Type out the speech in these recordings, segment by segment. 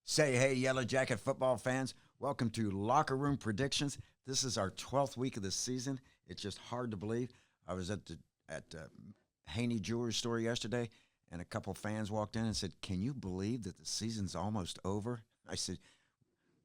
Say hey, Yellow Jacket football fans. Welcome to Locker Room Predictions. This is our 12th week of the season. It's just hard to believe. I was at Haney Jewelry store yesterday, and a couple fans walked in and said, "Can you believe that the season's almost over?" I said,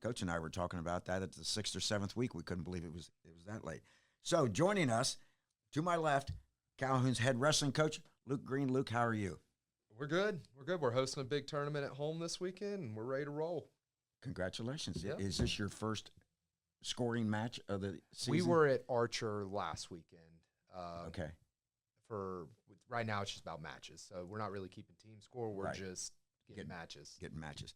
Coach and I were talking about that at the 6th or 7th week. We couldn't believe it was that late. So joining us, to my left, Calhoun's head wrestling coach, Luke Green. Luke, how are you? We're good. We're hosting a big tournament at home this weekend, and we're ready to roll. Congratulations. Yep. Is this your first scoring match of the season? We were at Archer last weekend. Okay. Right now, it's just about matches. So we're not really keeping team score. We're Right. just getting matches. Getting matches.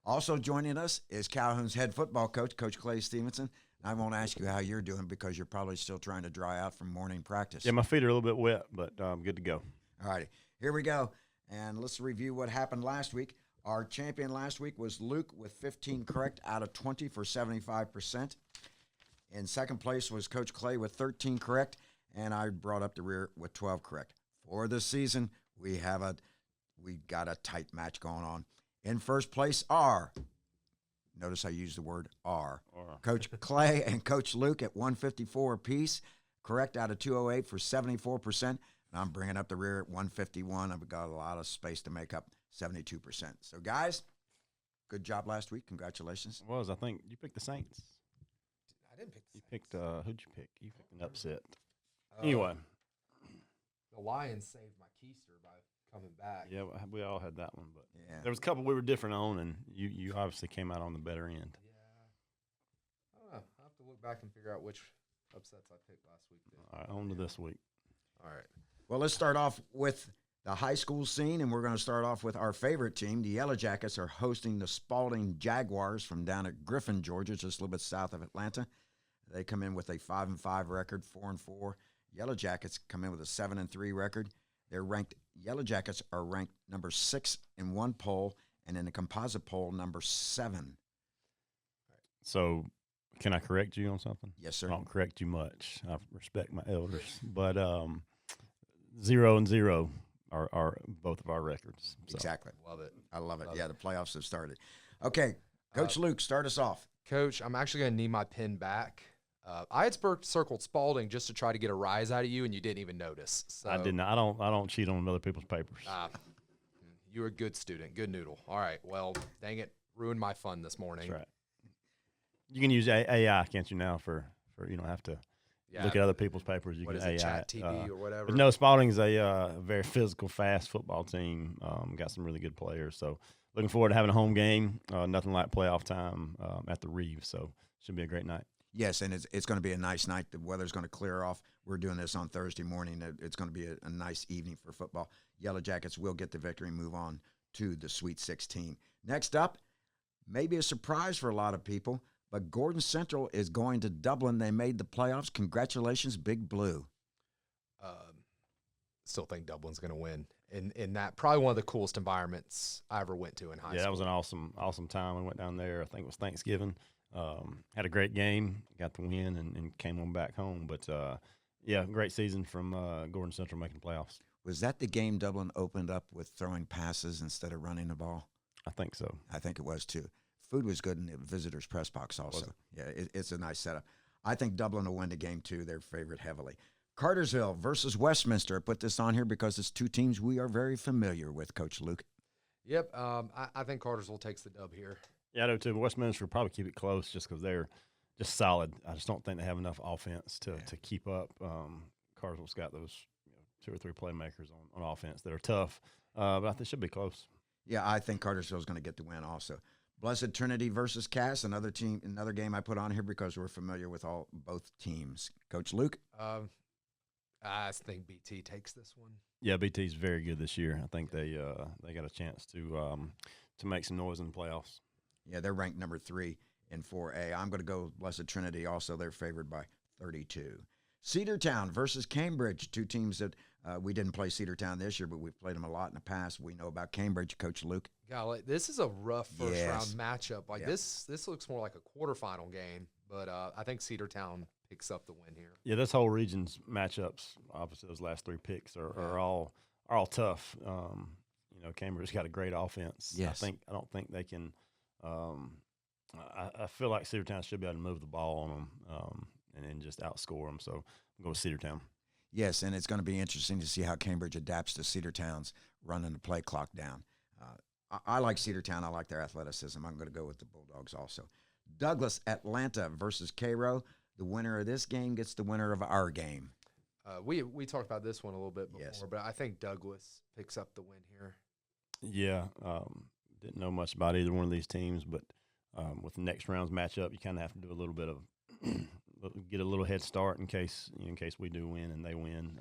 Also joining us is Calhoun's head football coach, Coach Clay Stevenson. I won't ask you how you're doing because you're probably still trying to dry out from morning practice. Yeah, my feet are a little bit wet, but I'm good to go. All righty. Here we go. And let's review what happened last week. Our champion last week was Luke with 15 correct out of 20 for 75%. In second place was Coach Clay with 13 correct, and I brought up the rear with 12 correct. For the season, we got a tight match going on. In first place are, notice I used the word are, Coach Clay and Coach Luke at 154 apiece, correct out of 208 for 74%. And I'm bringing up the rear at 151. I've got a lot of space to make up 72%. So, guys, good job last week. Congratulations. It was. I think you picked the Saints. I didn't pick the You picked, who'd you pick? You picked an upset. Saints. Anyway. The Lions saved my keister by coming back. Yeah, we all had that one. But Yeah. there was a couple we were different on, and you obviously came out on the better end. Yeah. I don't know. I'll have to look back and figure out which upsets I picked last week. All right, on to this week. All right. Well, let's start off with the high school scene, and we're going to start off with our favorite team. The Yellow Jackets are hosting the Spalding Jaguars from down at Griffin, Georgia, just a little bit south of Atlanta. They come in with a 5-5 record, 4-4. Yellow Jackets come in with a 7-3 record. Yellow Jackets are ranked number 6 in one poll, and in the composite poll, number 7. So, can I correct you on something? Yes, sir. I don't correct you much. I respect my elders. But 0-0 are both of our records. So. Exactly. Love it. I love it. Yeah, the playoffs have started. Okay, Coach Luke, start us off. Coach, I'm actually going to need my pen back. I had circled Spalding just to try to get a rise out of you, and you didn't even notice. So, I didn't. I don't cheat on other people's papers. You're a good student. Good noodle. All right. Well, dang it. Ruined my fun this morning. That's right. You can use AI, can't you, now for you don't have to look at other people's papers. You What can is it, AI Chat TV or whatever? But no, Spalding's a very physical, fast football team. Got some really good players. So looking forward to having a home game. Nothing like playoff time at the Reeves. So should be a great night. Yes, and it's going to be a nice night. The weather's going to clear off. We're doing this on Thursday morning. It's going to be a nice evening for football. Yellow Jackets will get the victory and move on to the Sweet 16. Next up, maybe a surprise for a lot of people, but Gordon Central is going to Dublin. They made the playoffs. Congratulations, Big Blue. Still think Dublin's going to win. In that, probably one of the coolest environments I ever went to in high school. Yeah, that was an awesome time. We went down there. I think it was Thanksgiving. Had a great game, got the win, and came on back home. But, yeah, great season from Gordon Central making playoffs. Was that the game Dublin opened up with throwing passes instead of running the ball? I think so. I think it was, too. Food was good in the visitors' press box also. Yeah, it's a nice setup. I think Dublin will win the game, too. They're favored heavily. Cartersville versus Westminster. I put this on here because it's two teams we are very familiar with, Coach Luke. Yep. I think Cartersville takes the dub here. Yeah, I do, too. But Westminster will probably keep it close just because they're just solid. I just don't think they have enough offense to keep up. Cartersville's got those 2 or 3 playmakers on offense that are tough, but I think it should be close. Yeah, I think Cartersville's going to get the win also. Blessed Trinity versus Cass, another game I put on here because we're familiar with both teams. Coach Luke? I think BT takes this one. Yeah, BT's very good this year. I think they got a chance to make some noise in the playoffs. Yeah, they're ranked number 3 in 4A. I'm going to go Blessed Trinity also. They're favored by 32. Cedartown versus Cambridge, two teams that we didn't play Cedartown this year, but we've played them a lot in the past. We know about Cambridge, Coach Luke. Golly, this is a rough first-round matchup. This looks more like a quarterfinal game, but I think Cedartown picks up the win here. Yeah, this whole region's matchups, obviously those last 3 picks are all tough. Cambridge's got a great offense. Yes. I don't think they can I feel like Cedartown should be able to move the ball on them and then just outscore them. So I'm going with Cedartown. Yes, and it's going to be interesting to see how Cambridge adapts to Cedartown's running the play clock down. I like Cedartown. I like their athleticism. I'm going to go with the Bulldogs also. Douglas, Atlanta versus Cairo. The winner of this game gets the winner of our game. We talked about this one a little bit before, Yes. but I think Douglas picks up the win here. Yeah, didn't know much about either one of these teams, but with the next round's matchup, you kind of have to do a little bit of get a little head start in case we do win and they win.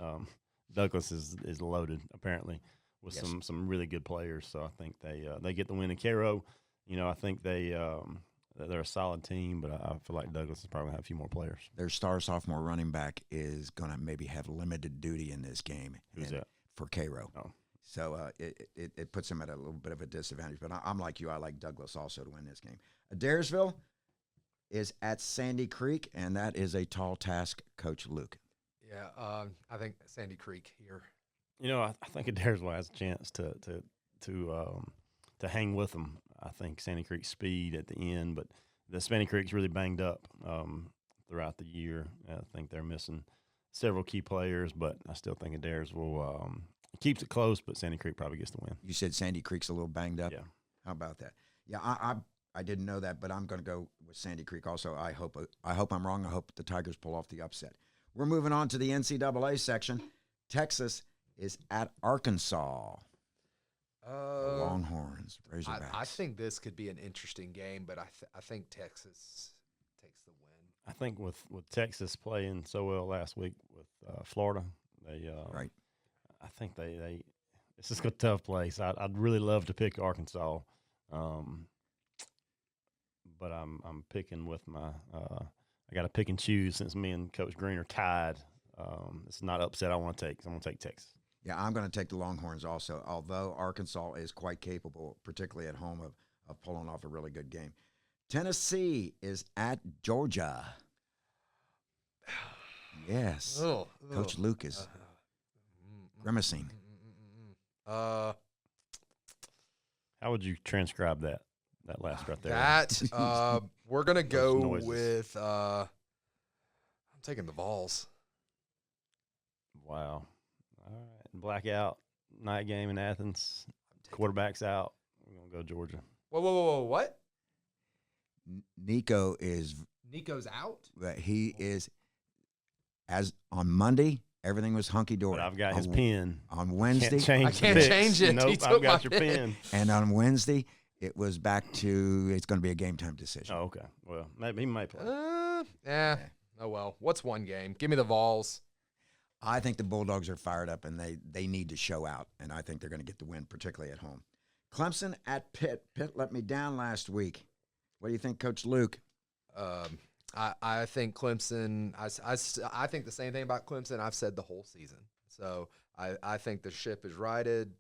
Douglas is loaded apparently with Yes. some really good players, so I think they get the win. And Cairo, I think they're a solid team, but I feel like Douglas is probably gonna have a few more players. Their star sophomore running back is going to maybe have limited duty in this game. Who's that? For Cairo. Oh. So it puts them at a little bit of a disadvantage. But I'm like you. I like Douglas also to win this game. Adairsville is at Sandy Creek, and that is a tall task, Coach Luke. Yeah, I think Sandy Creek here. I think Adairsville has a chance to hang with them. I think Sandy Creek's speed at the end, but the Sandy Creek's really banged up throughout the year. I think they're missing several key players, but I still think Adairsville keeps it close, but Sandy Creek probably gets the win. You said Sandy Creek's a little banged up? Yeah. How about that? Yeah, I didn't know that, but I'm going to go with Sandy Creek also. I hope I'm wrong. I hope the Tigers pull off the upset. We're moving on to the NCAA section. Texas is at Arkansas. The Longhorns, Razorbacks. I think this could be an interesting game, but I think Texas takes the win. I think with Texas playing so well last week with Florida, they Right. I think they this is a tough place. I'd really love to pick Arkansas, but I'm picking with my I got to pick and choose since me and Coach Green are tied. It's not upset I want to take. So I'm going to take Texas. Yeah, I'm going to take the Longhorns also, although Arkansas is quite capable, particularly at home, of pulling off a really good game. Tennessee is at Georgia. Yes. Coach Luke is grimacing. How would you transcribe that last right there? That we're gonna go noises. with. I'm taking the Vols. Wow. All right. Blackout night game in Athens. Quarterback's out. We're gonna go Georgia. Whoa! What? Nico is. Nico's out. He is. As on Monday, everything was hunky dory. But I've got his pen. On Wednesday, I can't change it. Nope, He took I've got my your pen. pen. and on Wednesday, it was back to it's going to be a game time decision. Oh, okay. Well, maybe he might play. Yeah. Oh well. What's one game? Give me the Vols. I think the Bulldogs are fired up, and they need to show out, and I think they're going to get the win, particularly at home. Clemson at Pitt. Pitt let me down last week. What do you think, Coach Luke? I think Clemson. I think the same thing about Clemson. I've said the whole season. So I think the ship is righted.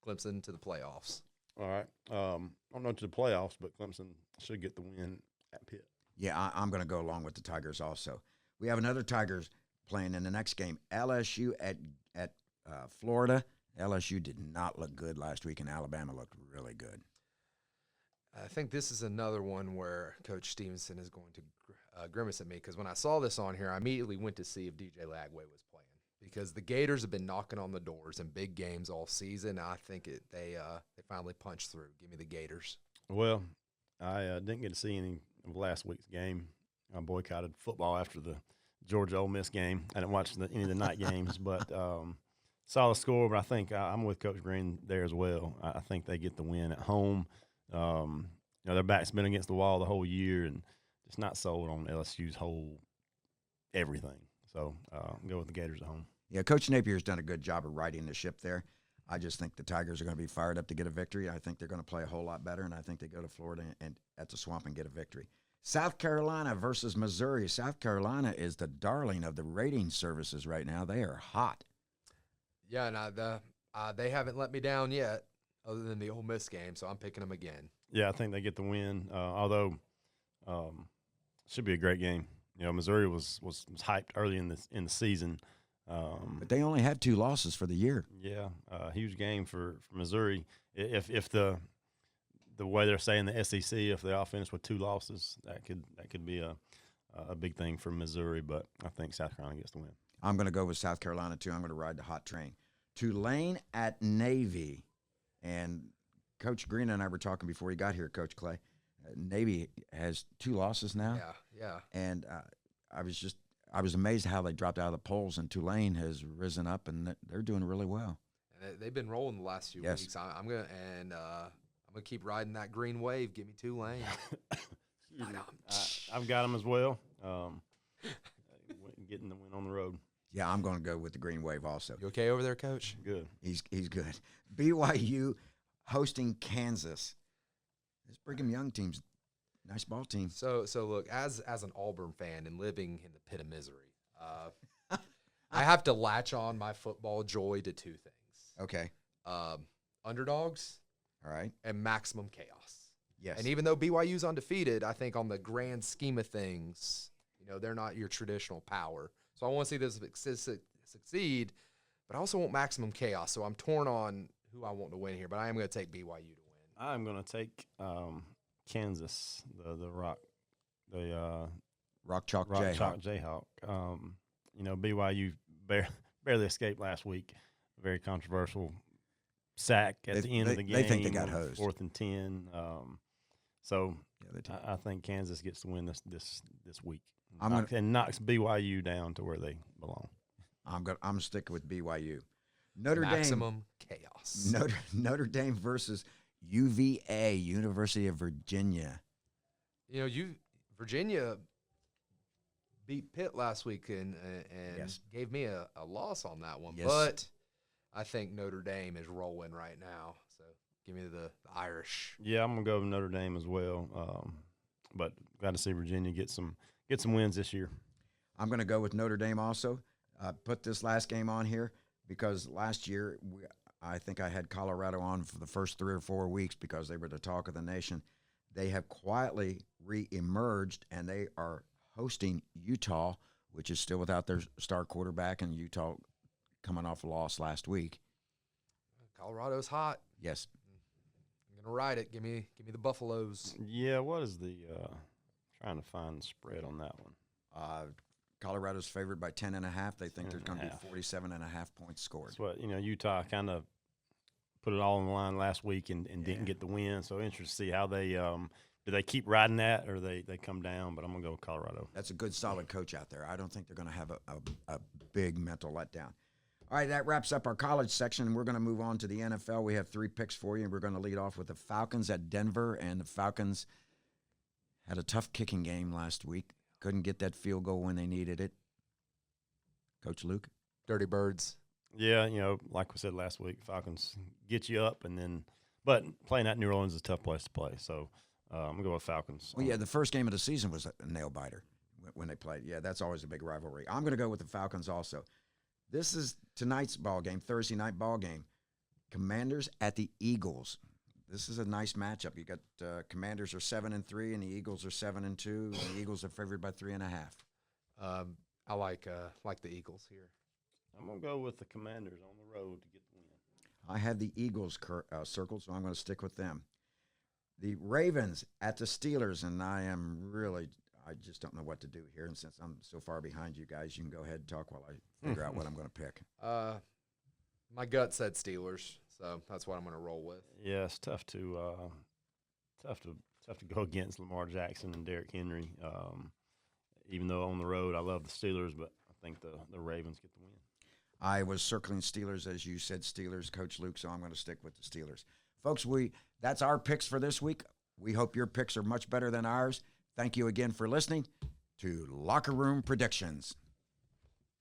Clemson to the playoffs. All right. I don't know to the playoffs, but Clemson should get the win at Pitt. Yeah, I'm going to go along with the Tigers also. We have another Tigers playing in the next game. LSU at Florida. LSU did not look good last week, and Alabama looked really good. I think this is another one where Coach Stevenson is going to grimace at me because when I saw this on here, I immediately went to see if DJ Lagway was playing because the Gators have been knocking on the doors in big games all season. I think they finally punched through. Give me the Gators. Well, I didn't get to see any of last week's game. I boycotted football after the Georgia Ole Miss game. I didn't watch any of the night games, but saw the score. But I think I'm with Coach Green there as well. I think they get the win at home. Their back's been against the wall the whole year, and just not sold on LSU's whole everything. So go with the Gators at home. Yeah, Coach Napier's done a good job of righting the ship there. I just think the Tigers are going to be fired up to get a victory. I think they're going to play a whole lot better, and I think they go to Florida and at the Swamp and get a victory. South Carolina versus Missouri. South Carolina is the darling of the rating services right now. They are hot. Yeah, and they haven't let me down yet other than the Ole Miss game, so I'm picking them again. Yeah, I think they get the win, although should be a great game. Missouri was hyped early in the season. But they only had 2 losses for the year. Yeah, huge game for Missouri. If the the way they're saying the SEC, if they all finish with 2 losses, that could be a big thing for Missouri. But I think South Carolina gets the win. I'm going to go with South Carolina, too. I'm going to ride the hot train. Tulane at Navy. And Coach Green and I were talking before he got here, Coach Clay. Navy has 2 losses now. Yeah. And I was amazed how they dropped out of the polls, and Tulane has risen up, and they're doing really well. And they've been rolling the last few weeks. I'm gonna keep riding that green wave. Give me Tulane. I've got them as well. Getting the win on the road. Yeah, I'm going to go with the green wave also. You okay over there, Coach? Good. He's good. BYU hosting Kansas. This Brigham Young team's a nice ball team. So look, as an Auburn fan and living in the pit of misery, I have to latch on my football joy to 2 things. Okay. Underdogs. All right. And maximum chaos. Yes. And even though BYU's undefeated, I think on the grand scheme of things, they're not your traditional power. So I want to see this succeed, but I also want maximum chaos. So I'm torn on who I want to win here, but I am going to take BYU to win. I'm going to take Kansas, the Rock Chalk Jayhawk. BYU barely escaped last week. Very controversial sack at the end of the game. They think they got hosed. 4th and 10. I think Kansas gets the win this week. And knocks BYU down to where they belong. I'm sticking with BYU. Maximum chaos. Notre Dame versus UVA, University of Virginia. Virginia beat Pitt last week and yes. gave me a loss on that one. Yes. But I think Notre Dame is rolling right now. So give me the Irish. Yeah, I'm going to go with Notre Dame as well. But glad to see Virginia get some wins this year. I'm going to go with Notre Dame also. Put this last game on here because last year I think I had Colorado on for the first 3 or 4 weeks because they were the talk of the nation. They have quietly re-emerged, and they are hosting Utah, which is still without their star quarterback, and Utah coming off a loss last week. Colorado's hot. Yes. I'm going to ride it. Give me the Buffaloes. Yeah, what is the trying to find the spread on that one? Colorado's favored by 10.5. They think there's going to be 47.5 points scored. That's what, Utah kind of put it all on the line last week and didn't get the win. So interesting to see how they do they keep riding that or they come down. But I'm going to go with Colorado. That's a good, solid coach out there. I don't think they're going to have a big mental letdown. All right, that wraps up our college section. We're going to move on to the NFL. We have 3 picks for you, and we're going to lead off with the Falcons at Denver. And the Falcons had a tough kicking game last week. Couldn't get that field goal when they needed it. Coach Luke? Dirty Birds. Yeah, like we said last week, Falcons get you up, but playing at New Orleans is a tough place to play. So I'm going to go with Falcons. Well, yeah, the first game of the season was a nail-biter when they played. Yeah, that's always a big rivalry. I'm going to go with the Falcons also. This is tonight's ball game, Thursday night ball game. Commanders at the Eagles. This is a nice matchup. You got Commanders are 7-3, and the Eagles are 7-2. And the Eagles are favored by 3.5. I like the Eagles here. I'm going to go with the Commanders on the road to get the win. I had the Eagles circled, so I'm going to stick with them. The Ravens at the Steelers, and I just don't know what to do here. And since I'm so far behind you guys, you can go ahead and talk while I figure out what I'm going to pick. My gut said Steelers, so that's what I'm going to roll with. Yeah, it's tough to go against Lamar Jackson and Derrick Henry. Even though on the road I love the Steelers, but I think the Ravens get the win. I was circling Steelers, as you said, Steelers, Coach Luke, so I'm going to stick with the Steelers. Folks, that's our picks for this week. We hope your picks are much better than ours. Thank you again for listening to Locker Room Predictions.